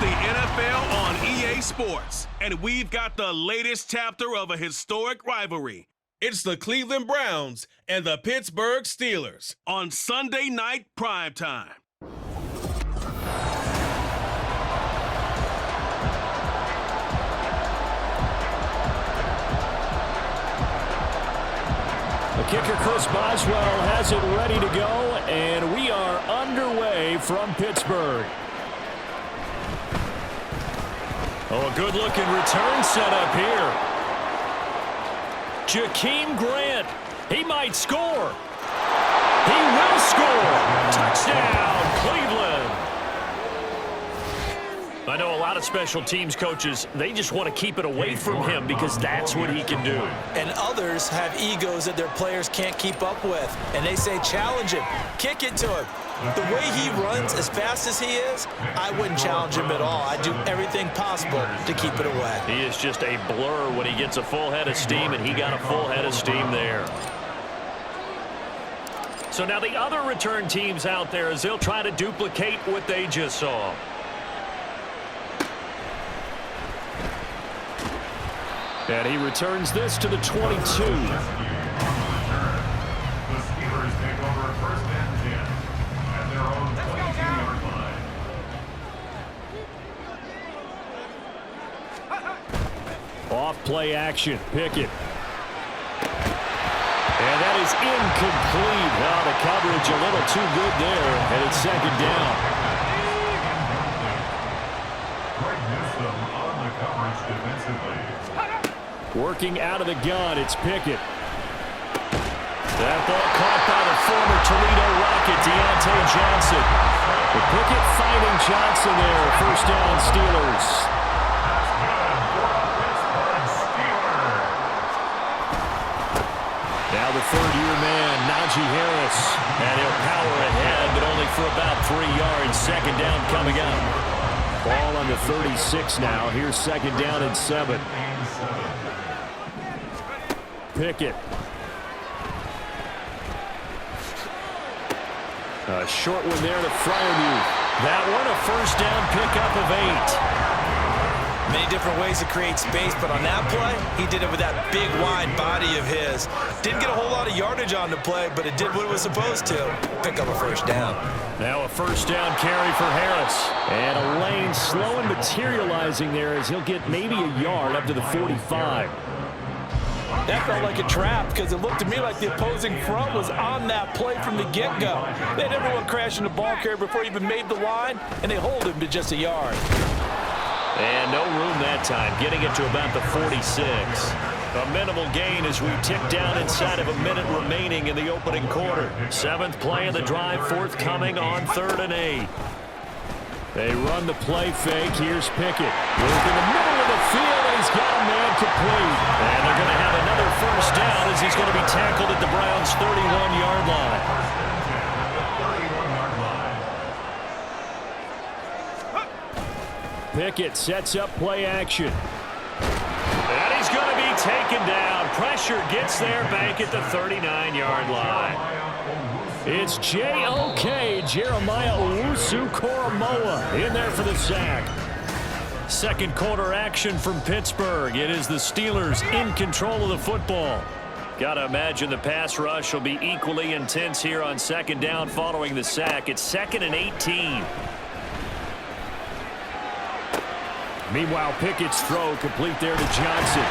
the NFL on EA Sports, and we've got the latest chapter of a historic rivalry. It's the Cleveland Browns and the Pittsburgh Steelers on Sunday night primetime. The kicker, Chris Boswell, has it ready to go, and we are underway from Pittsburgh. Oh, a good-looking return setup here. Jakeem Grant, he might score. He will score. Touchdown, Cleveland. I know a lot of special teams coaches, they just want to keep it away from him because that's what he can do. And others have egos that their players can't keep up with. And they say, challenge him, kick it to him. The way he runs as fast as he is, I wouldn't challenge him at all. I'd do everything possible to keep it away. He is just a blur when he gets a full head of steam, and he got a full head of steam there. So now the other return teams out there, as they'll try to duplicate what they just saw. And he returns this to the 22. The Steelers take over first and 10 at their own 22-yard line. Off play action, Pickett. And that is incomplete. Well, the coverage a little too good there, and it's second down. Great wisdom on the coverage defensively. Working out of the gun, it's Pickett. That ball caught by the former Toledo Rocket, Deontay Johnson. The Pickett fighting Johnson there. First down, Steelers. Now the third-year man, Najee Harris. And he'll power ahead, but only for about 3 yards. Second down coming up. Ball on the 36 now. Here's second down and 7. Pickett. A short one there to Fryermuth. That one a first down pickup of 8. Many different ways to create space, but on that play, he did it with that big, wide body of his. Didn't get a whole lot of yardage on the play, but it did what it was supposed to. Pick up a first down. Now a first down carry for Harris. And a lane slow and materializing there as he'll get maybe a yard up to the 45. That felt like a trap because it looked to me like the opposing front was on that play from the get-go. They had everyone crashing the ball carrier before he even made the line, and they hold him to just a yard. And no room that time, getting it to about the 46. A minimal gain as we tick down inside of a minute remaining in the opening quarter. 7th play of the drive, forthcoming on 3rd and 8. They run the play fake. Here's Pickett. Work in the middle of the field, and he's got a man complete. And they're going to have another first down as he's going to be tackled at the Browns' 31-yard line. Pickett sets up play action. And he's going to be taken down. Pressure gets there back at the 39-yard line. It's J.O.K. Jeremiah Owusu-Koramoah in there for the sack. Second quarter action from Pittsburgh. It is the Steelers in control of the football. Got to imagine the pass rush will be equally intense here on second down following the sack. It's 2nd and 18. Meanwhile, Pickett's throw complete there to Johnson.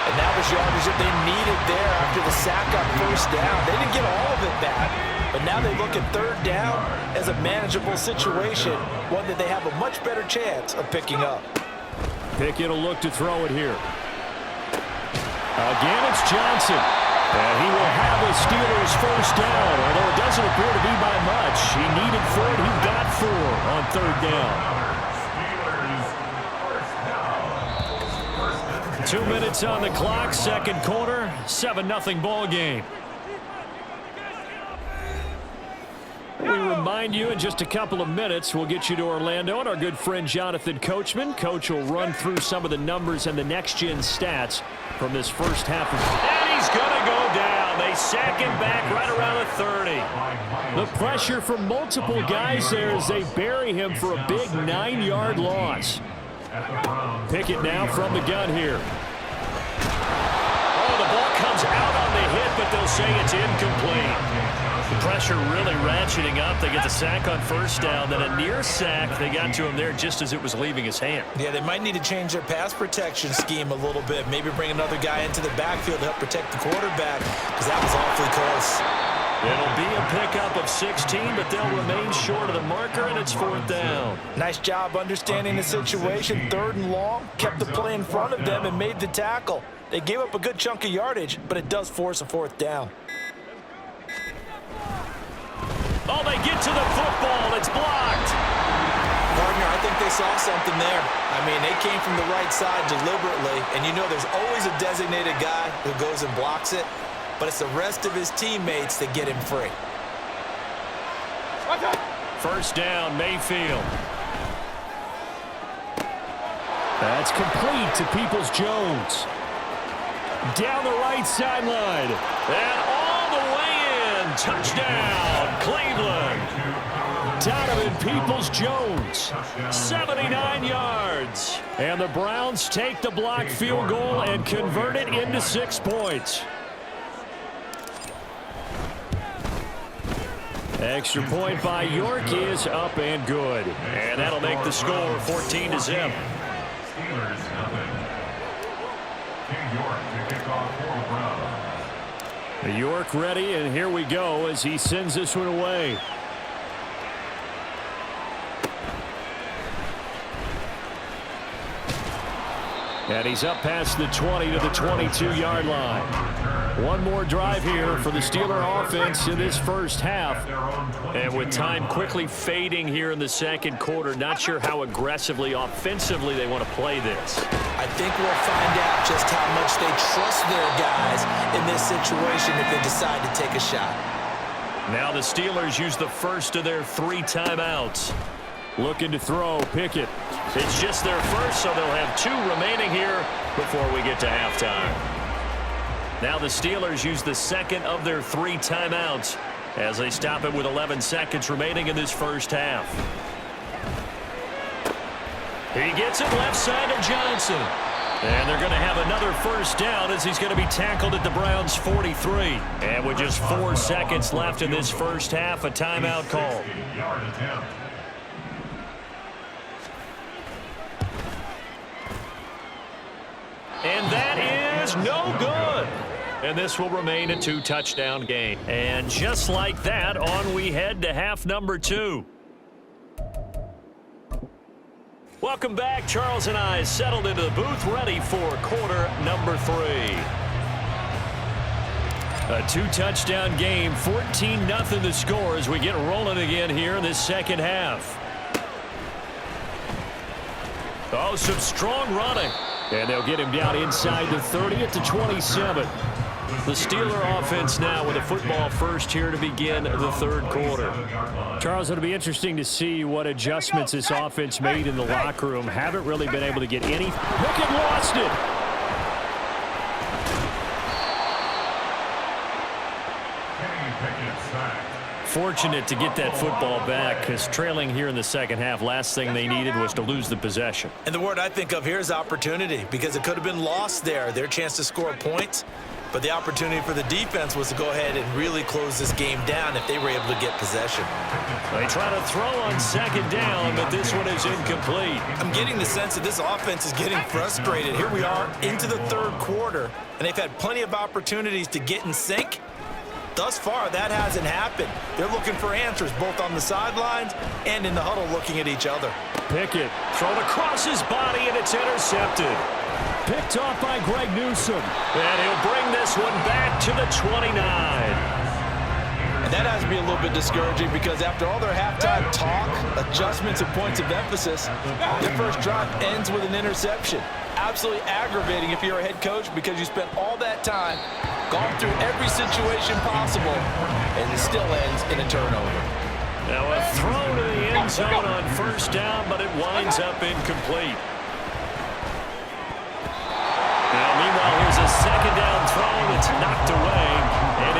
And that was yardage that they needed there after the sack on first down. They didn't get all of it back, but now they look at 3rd down as a manageable situation, one that they have a much better chance of picking up. Pickett will look to throw it here. Again, it's Johnson. And he will have the Steelers first down, although it doesn't appear to be by much. He needed 4, he got 4 on 3rd down. 2 minutes on the clock, second quarter, 7-0 ball game. We remind you in just a couple of minutes, we'll get you to Orlando and our good friend Jonathan Coachman. Coach will run through some of the numbers and the next-gen stats from this first half. And he's going to go down. They They sack him back right around the 30. The pressure from multiple guys there as they bury him for a big 9-yard loss. Pickett now from the gun here. Oh, the ball comes out on the hit, but they'll say it's incomplete. The pressure really ratcheting up. They get the sack on first down, then a near sack. They got to him there just as it was leaving his hand. Yeah, they might need to change their pass protection scheme a little bit. Maybe bring another guy into the backfield to help protect the quarterback, because that was awfully close. It'll be a pickup of 16, but they'll remain short of the marker, and it's 4th down. Nice job understanding the situation. 3rd and long, kept the play in front of them and made the tackle. They gave up a good chunk of yardage, but it does force a 4th down. Oh, they get to the football. It's blocked. Gardner, I think they saw something there. I mean, they came from the right side deliberately, and you know there's always a designated guy who goes and blocks it, but it's the rest of his teammates that get him free. First down, Mayfield. That's complete to Peoples-Jones. Down the right sideline. And all the way in. Touchdown, Cleveland. Donovan Peoples-Jones, 79 yards. And the Browns take the blocked field goal and convert it into 6 points. Extra point by York is up and good. And that'll make the score 14-0. Steelers nothing. King York to kick off for the Browns. York ready, and here we go as he sends this one away. And he's up past the 20 to the 22-yard line. One more drive here for the Steeler offense in this first half. And with time quickly fading here in the second quarter, not sure how aggressively, offensively they want to play this. I think we'll find out just how much they trust their guys in this situation if they decide to take a shot. Now the Steelers use the first of their 3 timeouts. Looking to throw, Pickett. It's just their first, so they'll have 2 remaining here before we get to halftime. Now the Steelers use the second of their 3 timeouts as they stop it with 11 seconds remaining in this first half. He gets it left side of Johnson. And they're going to have another first down as he's going to be tackled at the Browns' 43. And with just 4 seconds left in this first half, a timeout call. And that is no good. And this will remain a 2-touchdown game. And just like that, on we head to half number 2. Welcome back. Charles and I settled into the booth, ready for quarter number 3. A 2-touchdown game, 14-0 the score as we get rolling again here in this second half. Oh, some strong running. And they'll get him down inside the 30 at the 27. The Steeler offense now with a football first here to begin the third quarter. Charles, it'll be interesting to see what adjustments this offense made in the locker room. Haven't really been able to get any. Pickett lost it. Fortunate to get that football back because trailing here in the second half, last thing they needed was to lose the possession. And the word I think of here is opportunity, because it could have been lost there, their chance to score points. But the opportunity for the defense was to go ahead and really close this game down if they were able to get possession. They try to throw on second down, but this one is incomplete. I'm getting the sense that this offense is getting frustrated. Here we are into the third quarter, and they've had plenty of opportunities to get in sync. Thus far, that hasn't happened. They're looking for answers both on the sidelines and in the huddle looking at each other. Pickett thrown across his body, and it's intercepted. Picked off by Greg Newsome. And he'll bring this one back to the 29. And that has to be a little bit discouraging because after all their halftime talk, adjustments and points of emphasis, their first drive ends with an interception. Absolutely aggravating if you're a head coach because you spent all that time, gone through every situation possible, and it still ends in a turnover. Now a throw to the end zone on first down, but it winds up incomplete. Now, meanwhile, here's a second down throw that's knocked away and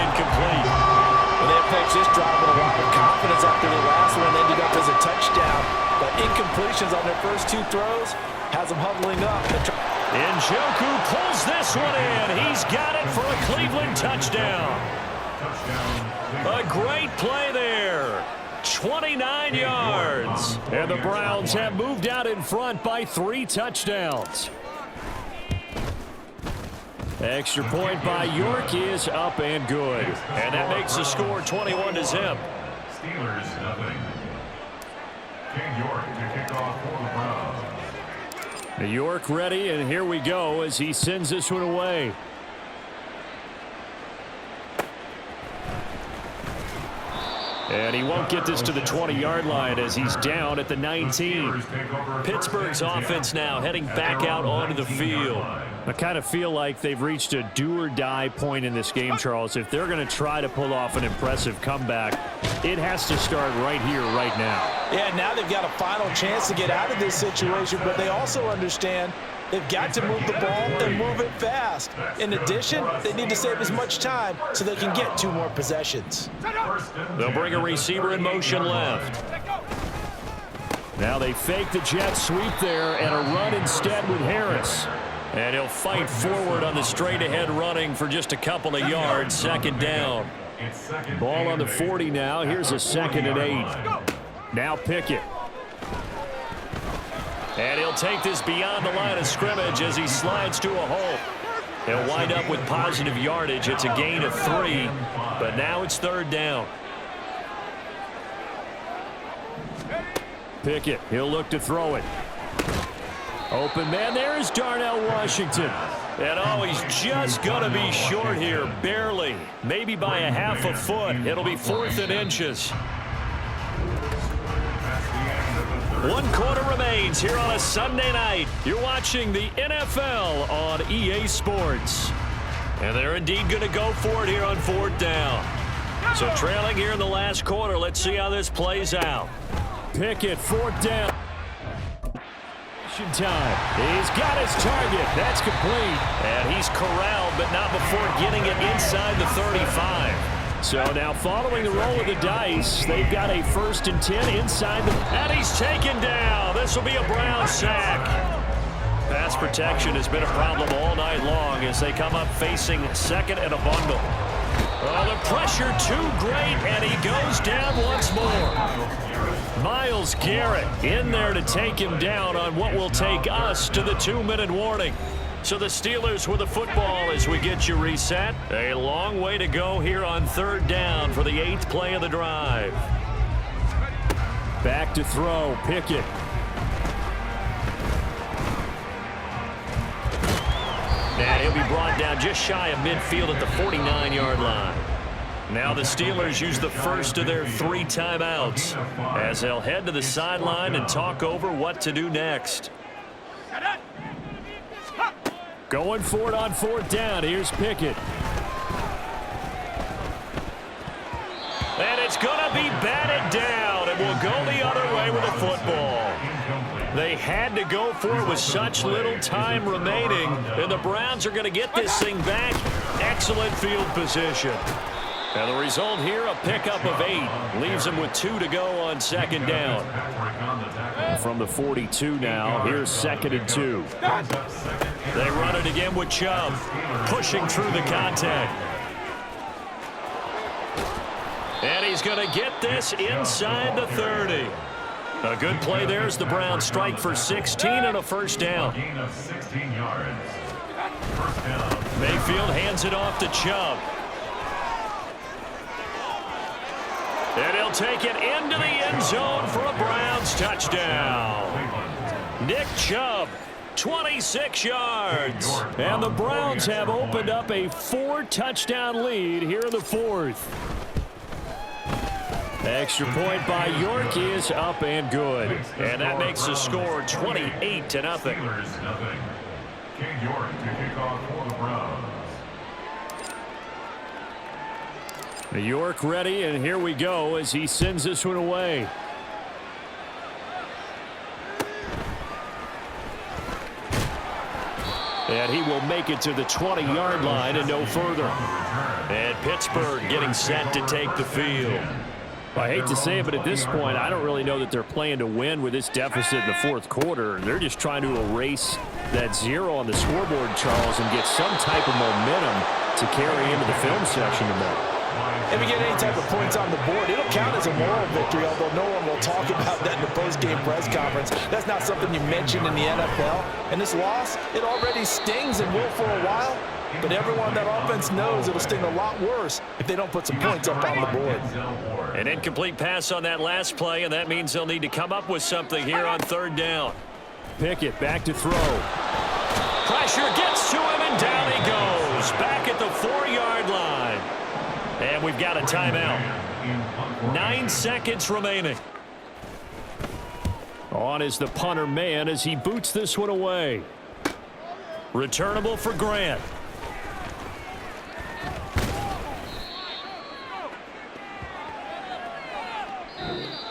this drive with a lot of confidence after the last one ended up as a touchdown. But incompletions on their first two throws has them huddling up. Njoku pulls this one in. He's got it for a Cleveland touchdown. A great play there. 29 yards. And the Browns have moved out in front by 3 touchdowns. Extra point by York is up and good. And that makes the score 21-0. Steelers, nothing. King York to kick off for the Browns. York ready, and here we go as he sends this one away. And he won't get this to the 20-yard line as he's down at the 19. Pittsburgh's offense now heading back out onto the field. I kind of feel like they've reached a do-or-die point in this game, Charles. If they're going to try to pull off an impressive comeback, it has to start right here, right now. Yeah, now they've got a final chance to get out of this situation, but they also understand they've got to move the ball and move it fast. In addition, they need to save as much time so they can get 2 more possessions. They'll bring a receiver in motion left. Now they fake the jet sweep there and a run instead with Harris. And he'll fight forward on the straight-ahead running for just a couple of yards. Second down. Ball on the 40 now. Here's a 2nd and 8. Now Pickett. And he'll take this beyond the line of scrimmage as he slides to a hole. He'll wind up with positive yardage. It's a gain of 3, but now it's 3rd down. Pickett, he'll look to throw it. Open man, there's Darnell Washington. And oh, he's just going to be short here, barely. Maybe by a half a foot. It'll be 4th and inches. 1 quarter remains here on a Sunday night. You're watching the NFL on EA Sports. And they're indeed going to go for it here on 4th down. So trailing here in the last quarter. Let's see how this plays out. Pickett, 4th down. Time. He's got his target. That's complete. And he's corralled, but not before getting it inside the 35. So now following the roll of the dice, they've got a 1st and 10 inside the... And he's taken down. This will be a Brown sack. Pass protection has been a problem all night long as they come up facing 2nd and a bundle. Oh, the pressure too great, and he goes down once more. Myles Garrett in there to take him down on what will take us to the 2-minute warning. So the Steelers with the football as we get you reset. A long way to go here on 3rd down for the 8th play of the drive. Back to throw, Pickett. And he'll be brought down just shy of midfield at the 49-yard line. Now the Steelers use the first of their 3 timeouts as they'll head to the sideline and talk over what to do next. Going for it on 4th down. Here's Pickett. And it's going to be batted down, and we'll go the other way with the football. They had to go for it with such little time remaining, and the Browns are going to get this thing back. Excellent field position. And the result here, a pickup of 8. Leaves them with 2 to go on 2nd down. From the 42 now, here's 2nd and 2. They run it again with Chubb, pushing through the contact. And he's going to get this inside the 30. A good play there as the Browns strike for 16 and a 1st down. Mayfield hands it off to Chubb. And he'll take it into the end zone for a Browns touchdown. Nick Chubb, 26 yards. And the Browns have opened up a 4-touchdown lead here in the 4th. Extra point by York is up and good. And that makes the score 28-0. King York to kick off for the Browns. York ready, and here we go as he sends this one away. And he will make it to the 20-yard line and no further. And Pittsburgh getting set to take the field. I hate to say it, but at this point, I don't really know that they're playing to win with this deficit in the fourth quarter. They're just trying to erase that 0 on the scoreboard, Charles, and get some type of momentum to carry into the film section tonight. If you get any type of points on the board, it'll count as a moral victory, although no one will talk about that in the post-game press conference. That's not something you mention in the NFL. And this loss, it already stings and will for a while, but everyone on that offense knows it'll sting a lot worse if they don't put some points up on the board. An incomplete pass on that last play, and that means they'll need to come up with something here on third down. Pickett back to throw. Pressure gets to him, and down he goes. Back at the 4-yard line. And we've got a timeout. 9 seconds remaining. On is the punter man as he boots this one away. Returnable for Grant.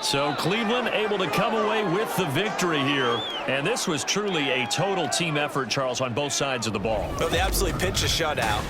So Cleveland able to come away with the victory here. And this was truly a total team effort, Charles, on both sides of the ball. Well, they absolutely pitched a shutout.